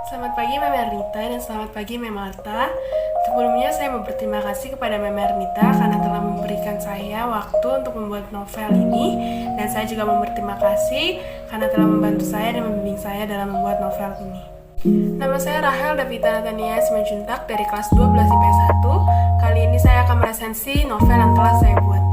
Selamat pagi Mem Ernita dan selamat pagi Mem Marta. Sebelumnya saya mau berterima kasih kepada Mem Ernita karena telah memberikan saya waktu untuk membuat novel ini. Dan saya juga mau berterima kasih karena telah membantu saya dan membimbing saya dalam membuat novel ini. Nama saya Rahel Davita Natania Simanjuntak dari kelas 12 IPS 1. Kali ini saya akan meresensi novel yang telah saya buat.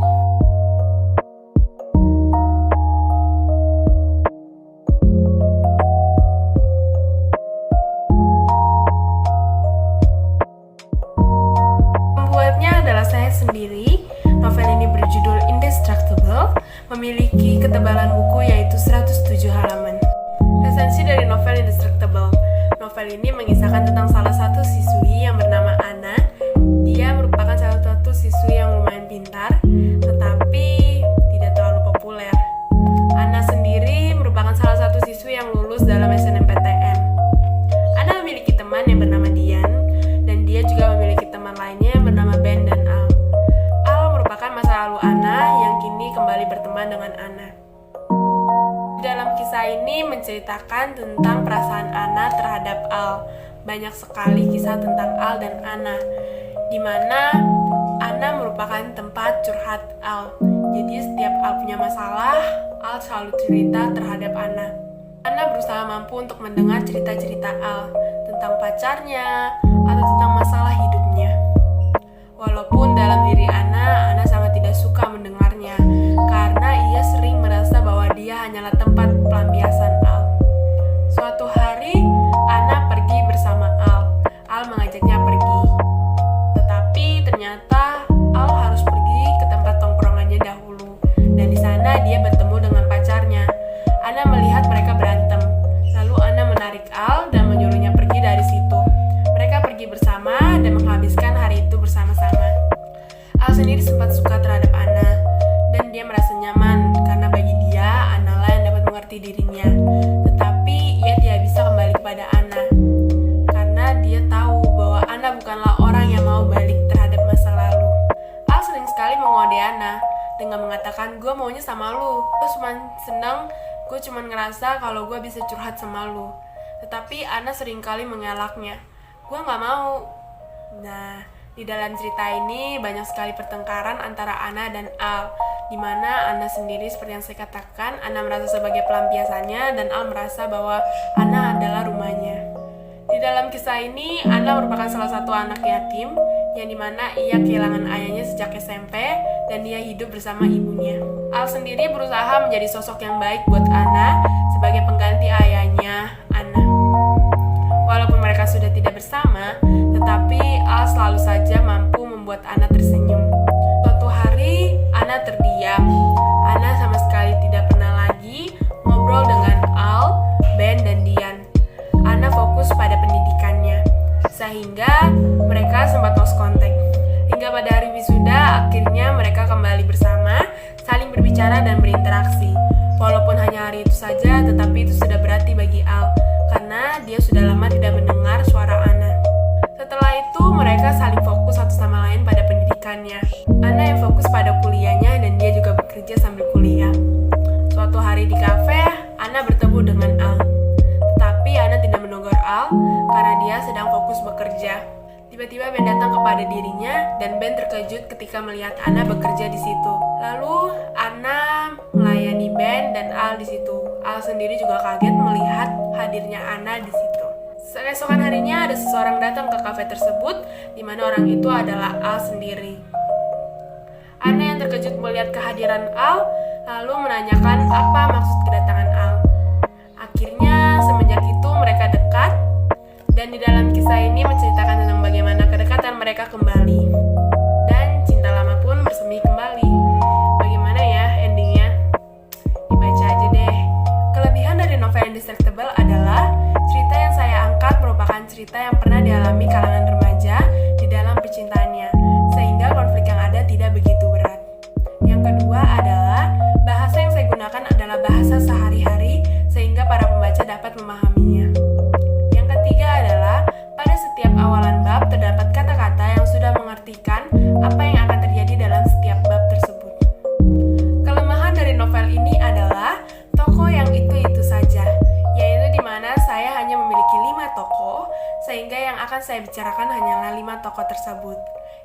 Sendiri, novel ini berjudul Indestructible, memiliki ketebalan buku yaitu 107 halaman. Resensi dari novel Indestructible. Novel ini mengisahkan tentang salah satu siswi yang bernama Anna. Dia merupakan salah satu siswi yang lumayan pintar, tetapi tidak terlalu populer. Anna sendiri merupakan salah satu siswi yang lulus dalam SNMPTN. Anna memiliki teman yang bernama Dian, dan dia juga memiliki teman lainnya yang bernama Ben dan Al. Masa lalu Anna yang kini kembali berteman dengan Anna. Dalam kisah ini menceritakan tentang perasaan Anna terhadap Al. Banyak sekali kisah tentang Al dan Anna, di mana Anna merupakan tempat curhat Al. Jadi setiap Al punya masalah, Al selalu cerita terhadap Anna. Anna berusaha mampu untuk mendengar cerita-cerita Al tentang pacarnya atau tentang masalah hidupnya. Walaupun dalam diri Anna sangat tidak suka mendengarnya, karena ia sering merasa bahwa dia hanyalah tempat pelampiasan Al. Suatu hari, Anna pergi bersama Al. Al mengajaknya pergi. Tetapi ternyata Al harus pergi ke tempat tongkrongannya dahulu, dan di sana dia bertemu dengan pacarnya. Anna melihat mereka berantem. Lalu Anna menarik Al dan menyuruhnya pergi dari situ. Mereka pergi bersama dan menghabiskan hari itu bersama-sama. Al sendiri sempat suka terhadap Anna, dan dia merasa nyaman karena bagi dia, Anna lah yang dapat mengerti dirinya. Tetapi ia tidak bisa kembali kepada Anna, karena dia tahu bahwa Anna bukanlah orang yang mau balik terhadap masa lalu. Al sering sekali mengode Anna dengan mengatakan, "Gue maunya sama lu, gue cuma senang, gue cuma ngerasa kalau gue bisa curhat sama lu." Tetapi Anna sering kali mengelaknya, "Gue gak mau." Nah, di dalam cerita ini banyak sekali pertengkaran antara Anna dan Al, di mana Anna sendiri seperti yang saya katakan, Anna merasa sebagai pelampiasannya dan Al merasa bahwa Anna adalah rumahnya. Di dalam kisah ini, Anna merupakan salah satu anak yatim, yang dimana ia kehilangan ayahnya sejak SMP dan dia hidup bersama ibunya. Al sendiri berusaha menjadi sosok yang baik buat Anna sebagai pengganti ayahnya, Anna. Walaupun mereka sudah tidak bersama, tetapi Al selalu saja mampu membuat Anna tersenyum. Suatu hari, Anna terdiam. Anna sama sekali tidak pernah lagi ngobrol dengan Al, Ben, dan Dian. Anna fokus pada pendidikannya, sehingga mereka sempat lost contact. Hingga pada hari wisuda, akhirnya mereka kembali bersama, saling berbicara dan berinteraksi. Walaupun hanya hari itu saja, tetapi itu sudah berarti bagi Al, karena dia sudah lama tidak mendengar suara Anna. Setelah itu, mereka saling fokus satu sama lain pada pendidikannya. Anna yang fokus pada kuliahnya dan dia juga bekerja sambil kuliah. Suatu hari di kafe, Anna bertemu dengan Al. Tetapi Anna tidak menegur Al karena dia sedang fokus bekerja. Tiba-tiba Ben datang kepada dirinya dan Ben terkejut ketika melihat Anna bekerja di situ. Lalu Anna melayani Ben dan Al di situ. Al sendiri juga kaget melihat hadirnya Anna di situ. Keesokan harinya ada seseorang datang ke kafe tersebut, di mana orang itu adalah Al sendiri. Anna yang terkejut melihat kehadiran Al, lalu menanyakan apa maksud kedatangan Al. Akhirnya semenjak itu mereka dekat, dan di dalam kisah ini menceritakan tentang bagaimana kedekatan mereka kembali. Dan cinta lama pun bersemi kembali. Bagaimana ya endingnya? Dibaca aja deh. Kelebihan dari novel Indestructible adalah cerita yang saya angkat merupakan cerita yang pernah dialami kalangan remaja di dalam percintaannya, sehingga konflik yang ada tidak begitu berat. Yang kedua adalah bahasa yang saya gunakan adalah bahasa sehari-hari, sehingga para pembaca dapat memahaminya. Yang ketiga adalah pada setiap awalan bab terdapat kata-kata yang sudah mengartikan apa yang akan terjadi dalam setiap bab tersebut. Kelemahan dari novel ini adalah tokoh yang itu-itu saja, yaitu di mana saya hanya memiliki 5 tokoh akan saya bicarakan hanyalah 5 tokoh tersebut.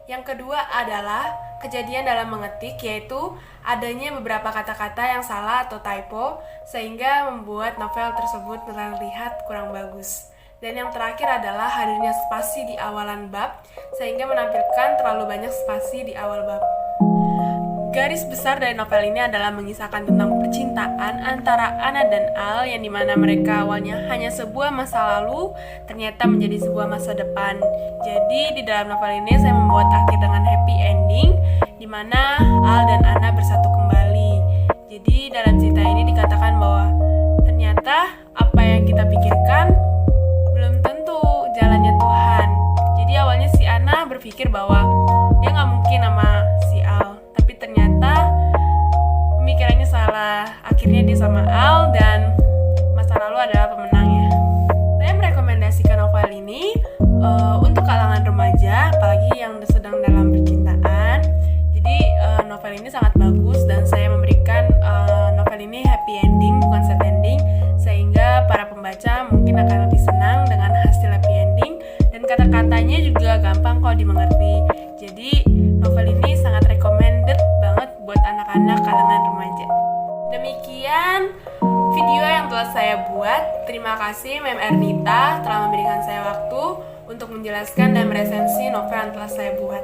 Yang kedua adalah kejadian dalam mengetik, yaitu adanya beberapa kata-kata yang salah atau typo sehingga membuat novel tersebut terlihat kurang bagus. Dan yang terakhir adalah hadirnya spasi di awalan bab sehingga menampilkan terlalu banyak spasi di awal bab. Garis besar dari novel ini adalah mengisahkan tentang percintaan antara Anna dan Al yang dimana mereka awalnya hanya sebuah masa lalu ternyata menjadi sebuah masa depan. Jadi di dalam novel ini saya membuat akhir dengan happy ending dimana Al dan Anna bersatu kembali. Jadi dalam cerita ini dikatakan bahwa ternyata apa yang kita pikirkan belum tentu jalannya Tuhan. Jadi awalnya si Anna berpikir bahwa dia gak mungkin sama si Al, tapi ternyata pemikirannya salah. Akhirnya dia sama Al dan masa lalu adalah pemenangnya. Saya merekomendasikan novel ini untuk kalangan remaja, apalagi yang sedang dalam percintaan. Jadi novel ini sangat bagus dan saya memberikan novel ini happy ending, bukan sad ending, sehingga para pembaca mungkin akan lebih senang dengan hasil happy ending dan kata-katanya juga gampang kok dimengerti. Jadi novel ini sangat recommended banget buat anak-anak kalangan remaja. Demikian video yang telah saya buat. Terima kasih Mem Ernita telah memberikan saya waktu untuk menjelaskan dan meresensi novel yang telah saya buat.